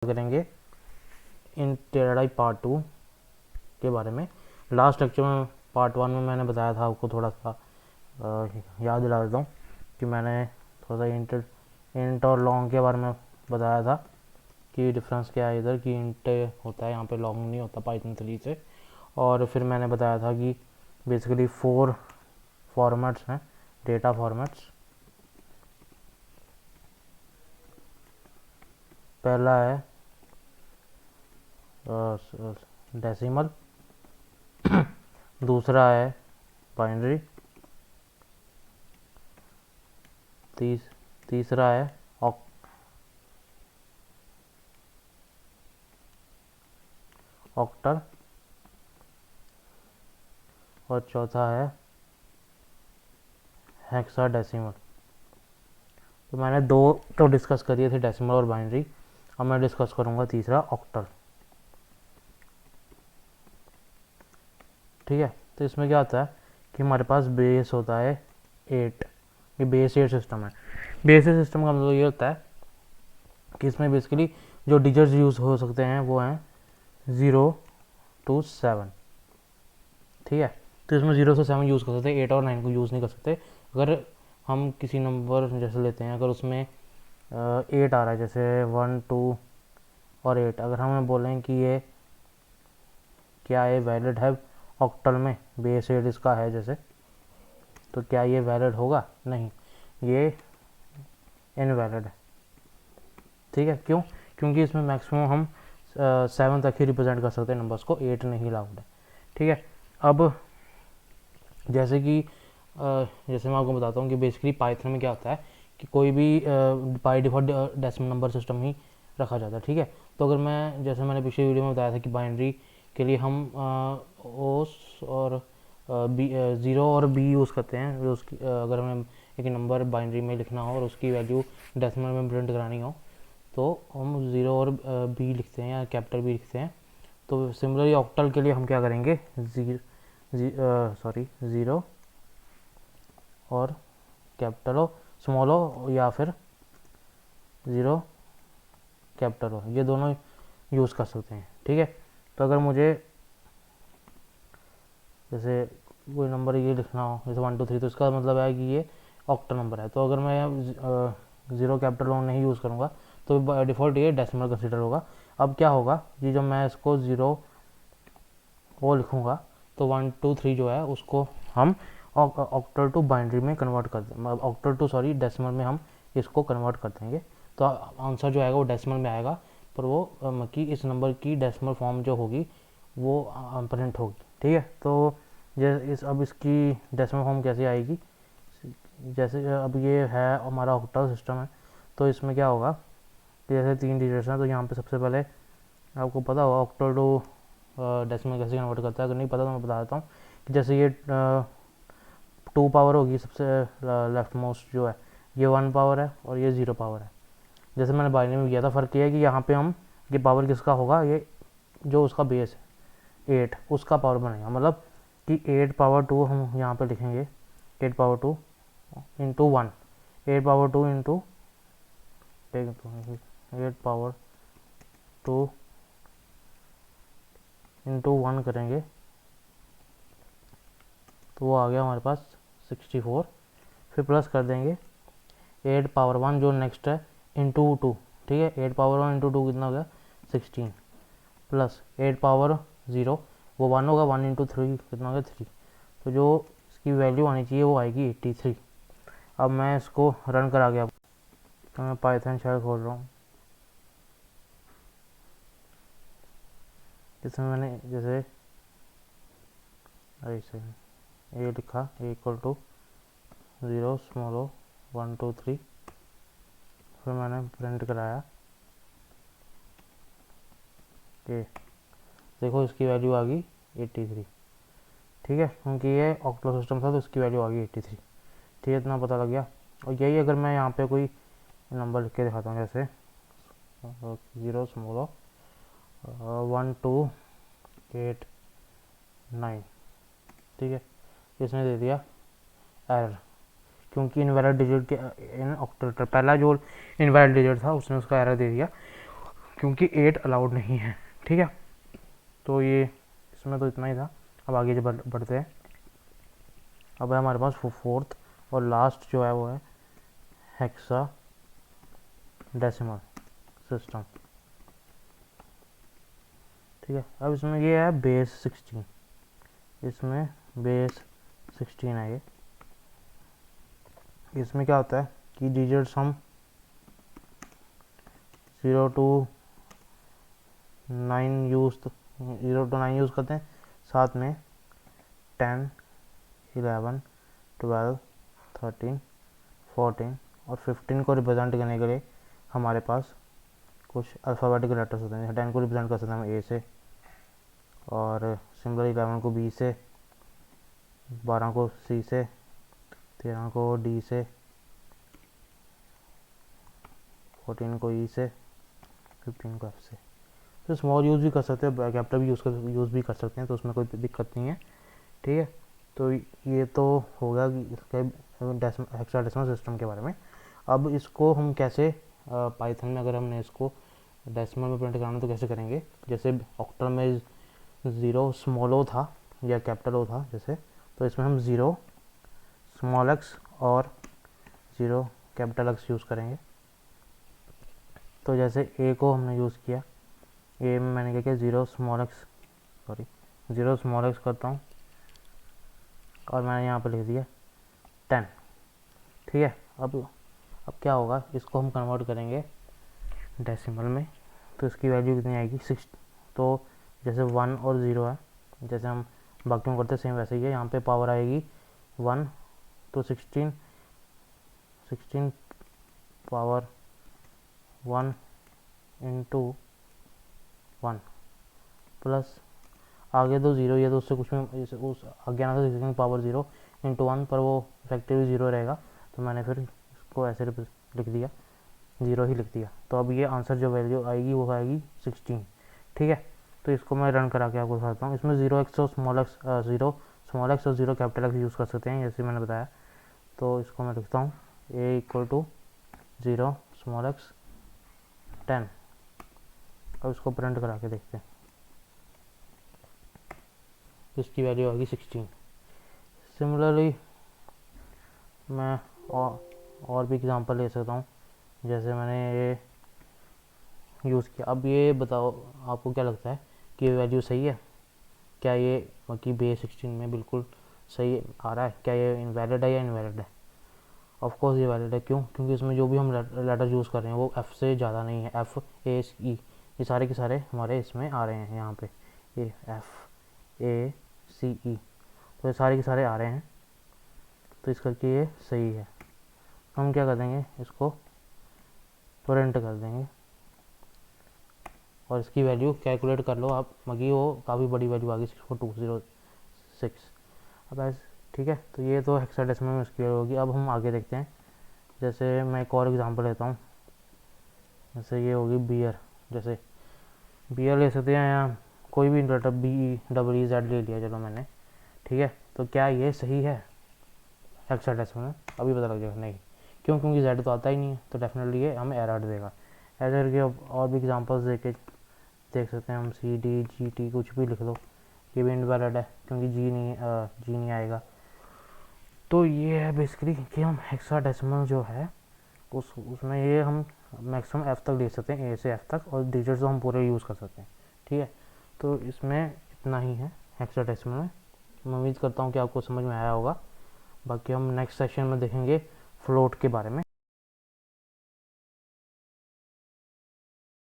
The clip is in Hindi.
करेंगे इन टेराडाई पार्ट 2 के बारे में। लास्ट लेक्चर में पार्ट 1 में मैंने बताया था आपको, थोड़ा सा याद दिला देता हूँ कि मैंने थोड़ा सा इंट और लॉन्ग के बारे में बताया था कि डिफरेंस क्या है इधर, कि इंट होता है यहाँ पे, लॉन्ग नहीं होता पाइथन 3 से। और फिर मैंने बताया था कि बेसिकली 4 फॉर्मेट्स हैं, डेटा फॉर्मेट्स। पहला है डेसिमल, दूसरा है बाइनरी, तीसरा है ऑक्टल और चौथा है हेक्साडेसिमल। तो मैंने दो तो डिस्कस करिए थे, डेसिमल और बाइनरी। अब मैं डिस्कस करूँगा तीसरा, ऑक्टल। ठीक है, तो इसमें क्या होता है कि हमारे पास बेस होता है 8। ये बेस 8 सिस्टम है। बेस 8 सिस्टम का मतलब ये होता है कि इसमें बेसिकली जो डिजिट्स यूज़ हो सकते हैं वो हैं 0 to 7। ठीक है, तो इसमें 0 से 7 यूज़ कर सकते हैं, 8 और 9 को यूज़ नहीं कर सकते। अगर हम किसी नंबर जैसे लेते हैं, अगर उसमें 8 आ रहा है, जैसे 1 2 और 8, अगर हमें बोलें कि ये क्या ये वैलिड है ऑक्टल में, बेस 8 इसका है जैसे, तो क्या ये वैलिड होगा? नहीं, ये इनवैलिड है। ठीक है, क्यों? क्योंकि इसमें मैक्सिमम हम 7 तक ही रिप्रेजेंट कर सकते हैं नंबर्स को, 8 नहीं अलाउड है। ठीक है, अब जैसे कि जैसे मैं आपको बताता हूँ कि बेसिकली पाइथन में क्या होता है कि कोई भी by default decimal number system ही रखा जाता है। ठीक है, तो अगर मैं, जैसे मैंने पिछले वीडियो में बताया था कि बाइनरी के लिए हम ओस और बी 0 और बी यूज़ करते हैं। उसकी अगर हमें एक नंबर बाइनरी में लिखना हो और उसकी वैल्यू डेसिमल में प्रिंट करानी हो तो हम 0 और बी लिखते हैं या कैपिटल बी लिखते हैं। तो सिमिलरली ऑक्टल के लिए हम क्या करेंगे, 0 और कैपिटल हो, स्मॉल हो, या फिर 0 कैपिटल हो, ये दोनों यूज़ कर सकते हैं। ठीक है, तो अगर मुझे जैसे कोई नंबर ये लिखना हो, जैसे 1 2 3, तो इसका मतलब है कि ये ऑक्टल नंबर है। तो अगर मैं 0 कैपिटल नहीं यूज़ करूँगा तो बाय डिफ़ॉल्ट ये डेसिमल कंसिडर होगा। अब क्या होगा कि जब मैं इसको 0 वो लिखूँगा तो 1 2 3 जो है उसको हम ऑक्टल टू बाइनरी में कन्वर्ट कर दें, ऑक्टल टू डेसिमल में हम इसको कन्वर्ट कर देंगे। तो आंसर जो आएगा वो डेसिमल में आएगा, पर वो कि इस नंबर की डेसिमल फॉर्म जो होगी वो प्रिंट होगी। ठीक है, तो अब इसकी डेसिमल फॉर्म कैसे आएगी, जैसे अब ये है हमारा ऑक्टल सिस्टम है, तो इसमें क्या होगा कि जैसे 3 डिजिट्स हैं, तो यहाँ पे सबसे पहले आपको पता होगा ऑक्टल टू डेसिमल कैसे कन्वर्ट करता है। अगर नहीं पता तो मैं बता देता हूँ कि जैसे ये 2 पावर होगी, सबसे लेफ्ट मोस्ट जो है ये 1 पावर है और ये 0 पावर है। जैसे मैंने बाइनरी में किया था, फ़र्क ये है कि यहाँ पे हम ये पावर किसका होगा, ये जो उसका बेस है 8 उसका पावर बनेगा। मतलब कि 8 पावर 2 हम यहाँ पे लिखेंगे, 8 power 2 into 1, 8 power 2 into 8 power 2 into 1 करेंगे तो वो आ गया हमारे पास 64। फिर प्लस कर देंगे 8 पावर 1 जो नेक्स्ट है इंटू 2। ठीक है, 8 पावर 1 इंटू 2 कितना हो गया 16, प्लस 8 पावर 0 वो 1 होगा, 1 इंटू 3 कितना हो गया 3। तो जो इसकी वैल्यू आनी चाहिए वो आएगी 83। अब मैं इसको रन करा गया, तो मैं पाइथन शेल खोल रहा हूँ, जिसमें मैंने जैसे ऐसे ये लिखा इक्वल टू 0 स्मॉल ओ 1 2 3, फिर मैंने प्रिंट कराया कि देखो इसकी वैल्यू आ गई 83। ठीक है, क्योंकि ये ऑक्टल सिस्टम था तो इसकी वैल्यू आ गई 83। ठीक है, इतना पता लग गया। और यही अगर मैं यहाँ पे कोई नंबर लिख के दिखाता हूँ, जैसे 0 स्मॉल ओ 1 2 8 9, ठीक है, इसने दे दिया एरर, क्योंकि इनवैलिड डिजिट के इन ऑक्टल पहला जो इनवैलिड डिजिट था उसने उसका एरर दे दिया क्योंकि 8 अलाउड नहीं है। ठीक है, तो ये इसमें तो इतना ही था। अब आगे जो बढ़ते हैं, अब है हमारे पास फोर्थ और लास्ट जो है वो है हेक्सा डेसिमल सिस्टम। ठीक है, अब इसमें ये है बेस 16, इसमें बेस 16 है ये। इसमें क्या होता है कि डिजिट्स हम 0 to 9 यूज़ करते हैं, साथ में 10, 11, 12, 13, 14 और 15 को रिप्रेजेंट करने के लिए हमारे पास कुछ अल्फ़ाबेटिकल लेटर्स होते हैं। 10 को रिप्रेजेंट कर सकते हैं हम ए से, और सिंबल 11 को बी से, 12 को सी से, 13 को डी से, 14 को ई से, 15 को एफ से। तो स्मॉल यूज़ भी कर सकते हैं, कैपिटल भी यूज़ भी कर सकते हैं, तो उसमें कोई दिक्कत नहीं है। ठीक है, तो ये तो होगा कि इसके हेक्साडेसिमल सिस्टम के बारे में। अब इसको हम कैसे पाइथन में अगर हमने इसको डेसिमल में प्रिंट कराना तो कैसे करेंगे। जैसे ऑक्टल में 0 स्मॉल ओ था या कैपिटल ओ था जैसे, तो इसमें हम 0 स्मॉल एक्स और 0 कैपिटल एक्स यूज़ करेंगे। तो जैसे ए को हमने यूज़ किया, ए में मैंने क्या किया 0 स्मॉल एक्स करता हूँ और मैंने यहाँ पर लिख दिया 10। ठीक है, अब क्या होगा, इसको हम कन्वर्ट करेंगे डेसिमल में, तो इसकी वैल्यू कितनी आएगी 6। तो जैसे 1 और 0 है, जैसे हम बाकियों करते सेम वैसे ही है, यहाँ पे पावर आएगी 1, तो 16 पावर 1 इंटू 1 प्लस आगे तो 0 ये तो उससे कुछ में उस आगे आना था 16 पावर 0 इंटू 1, पर वो इफेक्टिवली 0 रहेगा, तो मैंने फिर इसको ऐसे लिख दिया, 0 ही लिख दिया। तो अब ये आंसर जो वैल्यू आएगी वो आएगी 16। ठीक है, तो इसको मैं रन करा के आपको दिखाता हूँ। इसमें 0 एक्स और स्मॉल एक्स 0 स्मॉल एक्स और 0 कैपिटल एक्स यूज़ कर सकते हैं, जैसे मैंने बताया। तो इसको मैं लिखता हूँ ए इक्वल टू 0 स्मॉल एक्स 10। अब इसको प्रिंट करा के देखते हैं, इसकी वैल्यू आएगी 16। सिमिलरली मैं और भी एग्जांपल ले सकता हूँ, जैसे मैंने ये यूज़ किया। अब ये बताओ आपको क्या लगता है कि ये वैल्यू सही है? क्या ये कि बेस 16 में बिल्कुल सही आ रहा है? क्या ये इनवैलिड है या इनवैलिड है? ऑफ कोर्स ये वैलिड है। क्यों? क्योंकि इसमें जो भी हम लेटर यूज़ कर रहे हैं वो एफ़ से ज़्यादा नहीं है। एफ़ ए ई ये सारे के सारे हमारे इसमें आ रहे हैं, यहाँ पे ये एफ़ ए सी ई, तो ये सारे के सारे आ रहे हैं, तो इस करके ये सही है। हम क्या कर देंगे, इसको प्रिंट कर देंगे और इसकी वैल्यू कैलकुलेट कर लो आप, मगी वो काफ़ी बड़ी वैल्यू आ गई 64206। अब ऐसे ठीक है, तो ये तो हेक्साडेसिमल में इसकी होगी। अब हम आगे देखते हैं, जैसे मैं एक और एग्जांपल लेता हूँ, जैसे ये होगी बियर। जैसे बियर ले सकते हैं या कोई भी लेटर BEEZ ले लिया चलो मैंने। ठीक है, तो क्या ये सही है हेक्साडेसिमल में? अभी पता लग जाएगा नहीं। क्यों? क्योंकि Z तो आता ही नहीं है, तो डेफिनेटली ये हमें एरर देगा। ऐसे करके और भी एग्जांपल्स देख सकते हैं हम, CDGT कुछ भी लिख लो, ये भी इनवैलिड है क्योंकि जी नहीं आएगा। तो ये है बेसिकली कि हम हेक्साडेसिमल जो है उसमें ये हम मैक्सिमम F तक ले सकते हैं, A से F तक, और डिजिट्स तो हम पूरे यूज़ कर सकते हैं। ठीक है, तो इसमें इतना ही है हेक्साडेसिमल में। मैं उम्मीद करता हूँ कि आपको समझ में आया होगा। बाकी हम नेक्स्ट सेशन में देखेंगे फ्लोट के बारे में।